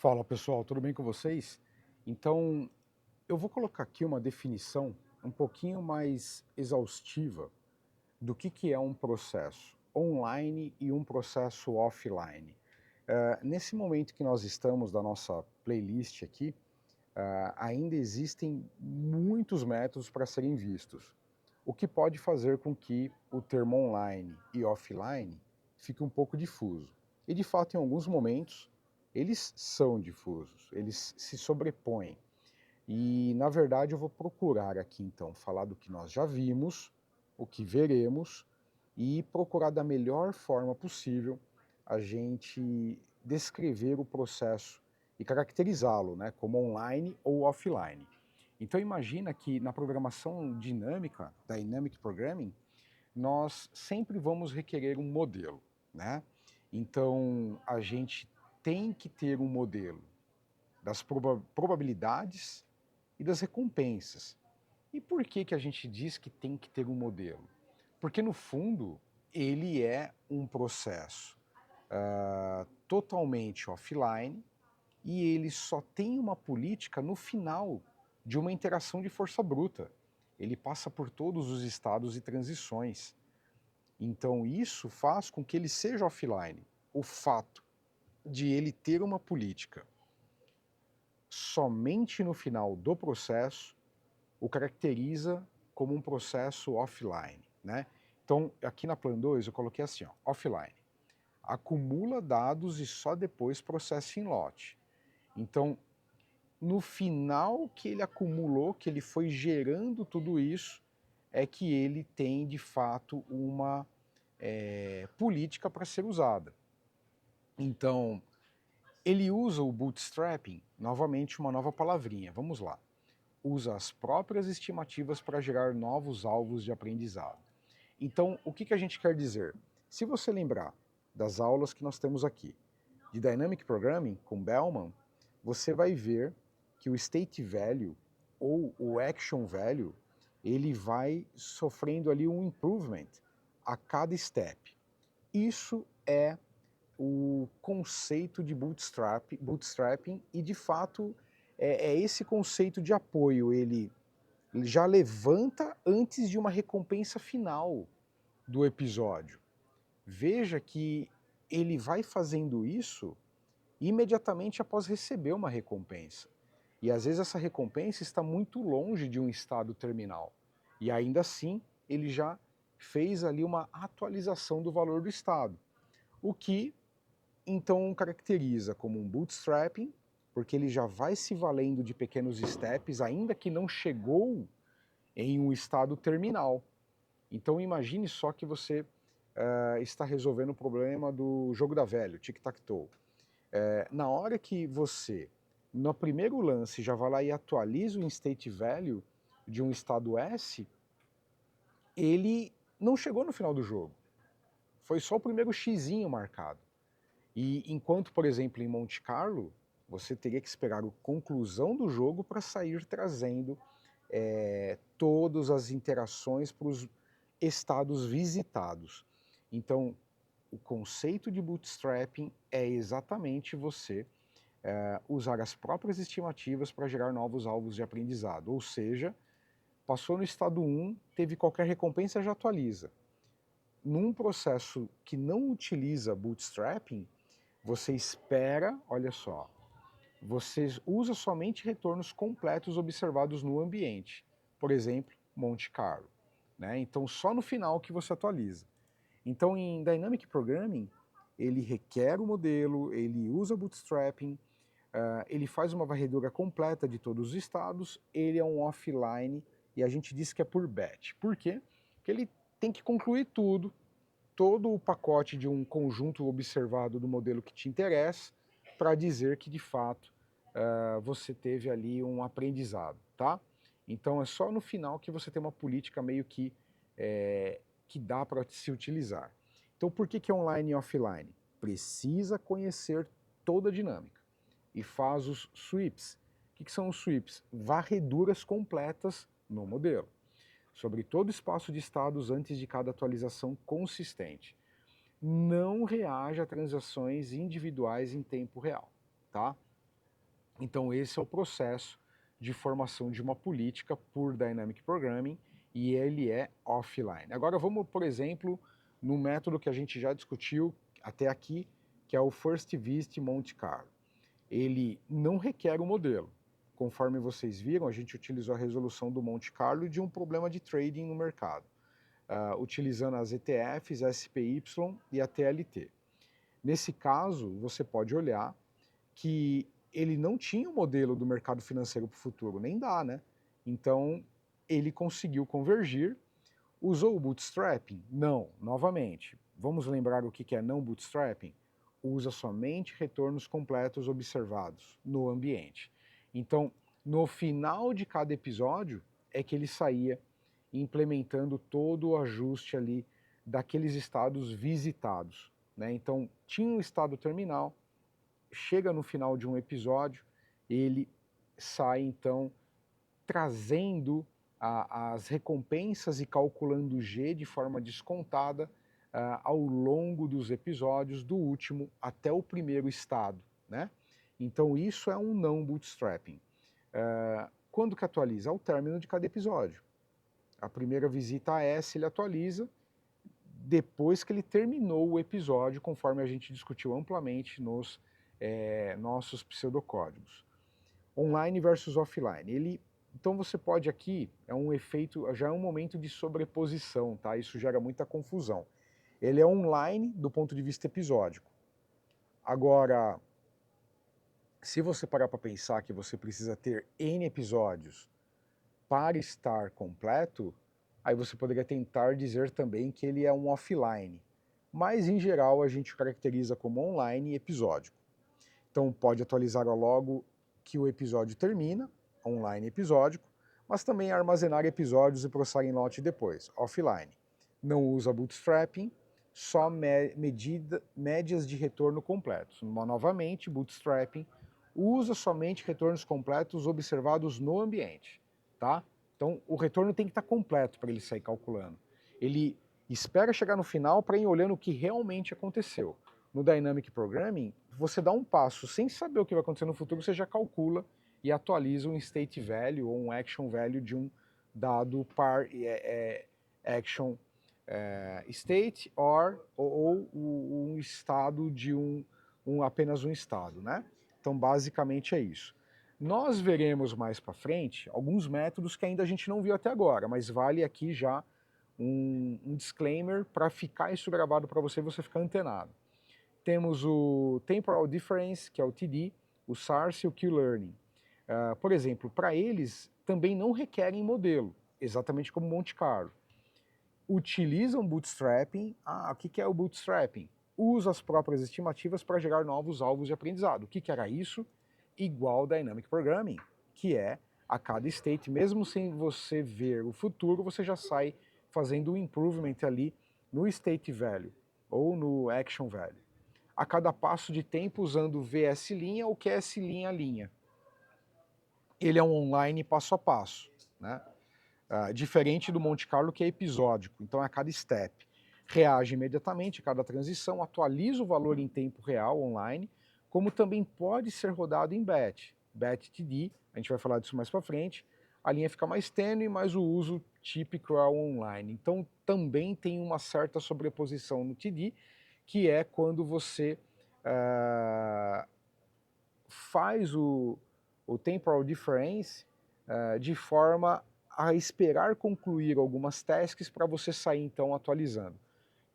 Fala pessoal, tudo bem com vocês? Então, eu vou colocar aqui uma definição um pouquinho mais exaustiva do que é um processo online e um processo offline. Nesse momento que nós estamos da nossa playlist aqui, ainda existem muitos métodos para serem vistos, o que pode fazer com que o termo online e offline fique um pouco difuso. E de fato, em alguns momentos, eles são difusos, eles se sobrepõem. E na verdade eu vou procurar aqui então falar do que nós já vimos, o que veremos e procurar da melhor forma possível a gente descrever o processo e caracterizá-lo, né, como online ou offline. Então imagina que na programação dinâmica, Dynamic Programming, nós sempre vamos requerer um modelo, né? Então a gente tem que ter um modelo das probabilidades e das recompensas. E por que a gente diz que tem que ter um modelo? Porque no fundo ele é um processo totalmente offline e ele só tem uma política no final de uma interação de força bruta. Ele passa por todos os estados e transições. Então isso faz com que ele seja offline. O fato de ele ter uma política somente no final do processo o caracteriza como um processo offline, né? Então, aqui na Plan 2 eu coloquei assim, ó, offline. Acumula dados e só depois processa em lote. Então, no final que ele acumulou, que ele foi gerando tudo isso, é que ele tem de fato uma política para ser usada. Então, ele usa o bootstrapping, novamente uma nova palavrinha, vamos lá. Usa as próprias estimativas para gerar novos alvos de aprendizado. Então, o que a gente quer dizer? Se você lembrar das aulas que nós temos aqui, de Dynamic Programming com Bellman, você vai ver que o State Value ou o Action Value, ele vai sofrendo ali um improvement a cada step. Isso é o conceito de bootstrapping e de fato é esse conceito de apoio, ele já levanta antes de uma recompensa final do episódio. Veja que ele vai fazendo isso imediatamente após receber uma recompensa. E às vezes essa recompensa está muito longe de um estado terminal. E ainda assim, ele já fez ali uma atualização do valor do estado. O que então caracteriza como um bootstrapping, porque ele já vai se valendo de pequenos steps, ainda que não chegou em um estado terminal. Então imagine só que você está resolvendo o problema do jogo da velha, tic-tac-toe. Na hora que você, no primeiro lance, já vai lá e atualiza o state value de um estado S, ele não chegou no final do jogo. Foi só o primeiro xizinho marcado. E enquanto, por exemplo, em Monte Carlo, você teria que esperar a conclusão do jogo para sair trazendo todas as interações para os estados visitados. Então, o conceito de bootstrapping é exatamente você usar as próprias estimativas para gerar novos alvos de aprendizado. Ou seja, passou no estado 1, teve qualquer recompensa, já atualiza. Num processo que não utiliza bootstrapping, você espera, olha só, você usa somente retornos completos observados no ambiente. Por exemplo, Monte Carlo. Né? Então, só no final que você atualiza. Então, em Dynamic Programming, ele requer o modelo, ele usa bootstrapping, ele faz uma varredura completa de todos os estados, ele é um offline e a gente diz que é por batch. Por quê? Porque ele tem que concluir tudo, todo o pacote de um conjunto observado do modelo que te interessa, para dizer que de fato você teve ali um aprendizado, tá? Então é só no final que você tem uma política meio que dá para se utilizar. Então por que é online e offline? Precisa conhecer toda a dinâmica e faz os sweeps. O que são os sweeps? Varreduras completas no modelo, sobre todo o espaço de estados antes de cada atualização consistente. Não reage a transações individuais em tempo real, tá? Então esse é o processo de formação de uma política por Dynamic Programming e ele é offline. Agora vamos, por exemplo, no método que a gente já discutiu até aqui, que é o First Visit Monte Carlo. Ele não requer um modelo. Conforme vocês viram, a gente utilizou a resolução do Monte Carlo de um problema de trading no mercado, utilizando as ETFs, a SPY e a TLT. Nesse caso, você pode olhar que ele não tinha um modelo do mercado financeiro para o futuro, nem dá, né? Então, ele conseguiu convergir. Usou o bootstrapping? Não, novamente. Vamos lembrar o que é não bootstrapping? Usa somente retornos completos observados no ambiente. Então, no final de cada episódio é que ele saía implementando todo o ajuste ali daqueles estados visitados, né? Então, tinha um estado terminal, chega no final de um episódio, ele sai então trazendo as recompensas e calculando o G de forma descontada ao longo dos episódios, do último até o primeiro estado, né? Então isso é um não bootstrapping. Quando que atualiza? Ao término de cada episódio. A primeira visita a S ele atualiza depois que ele terminou o episódio, conforme a gente discutiu amplamente nos nossos pseudocódigos. Online versus offline. Então você pode aqui, é um efeito, já é um momento de sobreposição, tá? Isso gera muita confusão. Ele é online do ponto de vista episódico. Agora, se você parar para pensar que você precisa ter N episódios para estar completo, aí você poderia tentar dizer também que ele é um offline. Mas, em geral, a gente caracteriza como online e episódico. Então, pode atualizar logo que o episódio termina, online episódico, mas também armazenar episódios e processar em lote depois, offline. Não usa bootstrapping, só médias de retorno completos. Novamente, bootstrapping usa somente retornos completos observados no ambiente, tá? Então, o retorno tem que estar completo para ele sair calculando. Ele espera chegar no final para ir olhando o que realmente aconteceu. No Dynamic Programming, você dá um passo sem saber o que vai acontecer no futuro, você já calcula e atualiza um state value ou um action value de um dado par action state ou um estado de apenas um estado, né? Então, basicamente é isso. Nós veremos mais para frente alguns métodos que ainda a gente não viu até agora, mas vale aqui já um disclaimer para ficar isso gravado para você e você ficar antenado. Temos o Temporal Difference, que é o TD, o SARS e o Q-Learning. Por exemplo, para eles também não requerem modelo, exatamente como Monte Carlo. Utilizam bootstrapping. O que é o bootstrapping? Usa as próprias estimativas para gerar novos alvos de aprendizado. O que era isso? Igual Dynamic Programming, que é a cada state, mesmo sem você ver o futuro, você já sai fazendo um improvement ali no state value ou no action value. A cada passo de tempo usando VS linha ou QS linha. Ele é um online passo a passo, né? Diferente do Monte Carlo, que é episódico, então é a cada step. Reage imediatamente a cada transição, atualiza o valor em tempo real online, como também pode ser rodado em batch. Batch TD, a gente vai falar disso mais para frente. A linha fica mais tênue, mas o uso típico é o online. Então também tem uma certa sobreposição no TD, que é quando você faz o temporal difference de forma a esperar concluir algumas tasks para você sair então atualizando.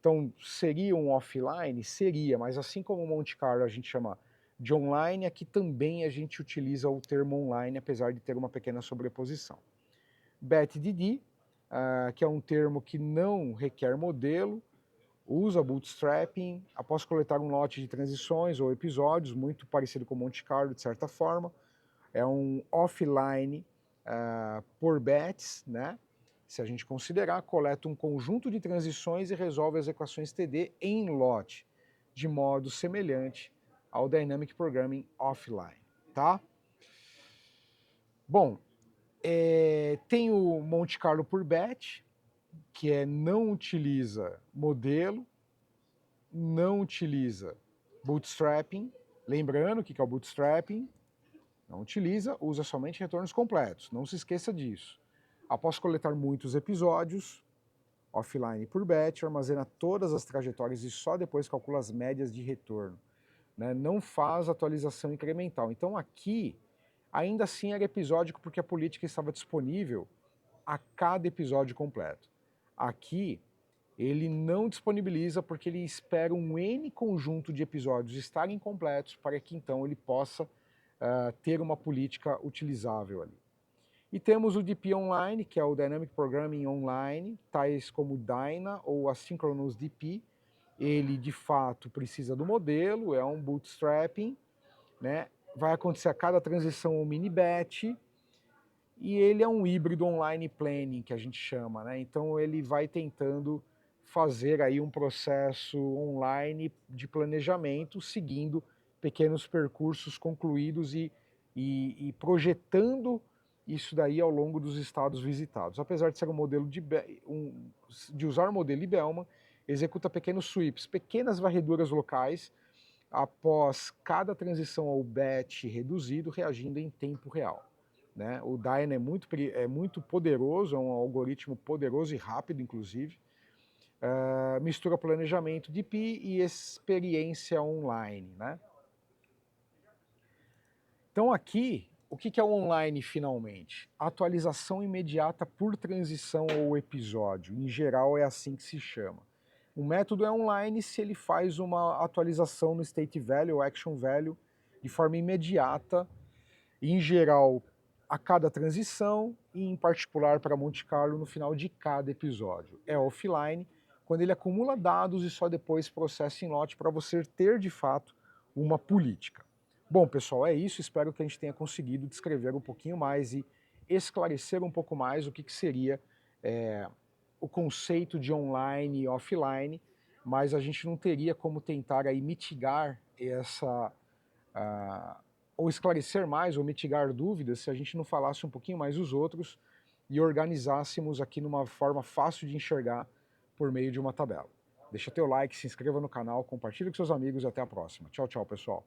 Então, seria um offline? Seria, mas assim como o Monte Carlo a gente chama de online, aqui também a gente utiliza o termo online, apesar de ter uma pequena sobreposição. BetDD, que é um termo que não requer modelo, usa bootstrapping, após coletar um lote de transições ou episódios, muito parecido com o Monte Carlo de certa forma. É um offline por bets, né? Se a gente considerar, coleta um conjunto de transições e resolve as equações TD em lote, de modo semelhante ao Dynamic Programming offline, tá? Bom, tem o Monte Carlo por bet, que não utiliza modelo, não utiliza bootstrapping. Lembrando o que é o bootstrapping? Não utiliza, usa somente retornos completos, não se esqueça disso. Após coletar muitos episódios, offline por batch, armazena todas as trajetórias e só depois calcula as médias de retorno. Né? Não faz atualização incremental. Então aqui, ainda assim era episódico porque a política estava disponível a cada episódio completo. Aqui, ele não disponibiliza porque ele espera um N conjunto de episódios estarem completos para que então ele possa ter uma política utilizável ali. E temos o DP Online, que é o Dynamic Programming Online, tais como o Dyna ou Asynchronous DP. Ele, de fato, precisa do modelo, é um bootstrapping, né? Vai acontecer a cada transição um mini batch, e ele é um híbrido online planning, que a gente chama, né? Então ele vai tentando fazer aí um processo online de planejamento, seguindo pequenos percursos concluídos e projetando isso daí ao longo dos estados visitados. Apesar de ser um modelo de usar o modelo IBELMA, executa pequenos sweeps, pequenas varreduras locais, após cada transição ao batch reduzido, reagindo em tempo real. Né? O Dyna é muito poderoso, é um algoritmo poderoso e rápido, inclusive. Mistura planejamento de DP e experiência online. Né? Então aqui, o que é o online finalmente? Atualização imediata por transição ou episódio. Em geral é assim que se chama. O método é online se ele faz uma atualização no state value ou action value de forma imediata, em geral a cada transição e em particular para Monte Carlo no final de cada episódio. É offline, quando ele acumula dados e só depois processa em lote para você ter de fato uma política. Bom, pessoal, é isso. Espero que a gente tenha conseguido descrever um pouquinho mais e esclarecer um pouco mais o que seria o conceito de online e offline, mas a gente não teria como tentar aí mitigar essa... ou esclarecer mais ou mitigar dúvidas se a gente não falasse um pouquinho mais os outros e organizássemos aqui numa forma fácil de enxergar por meio de uma tabela. Deixa teu like, se inscreva no canal, compartilhe com seus amigos e até a próxima. Tchau, tchau, pessoal.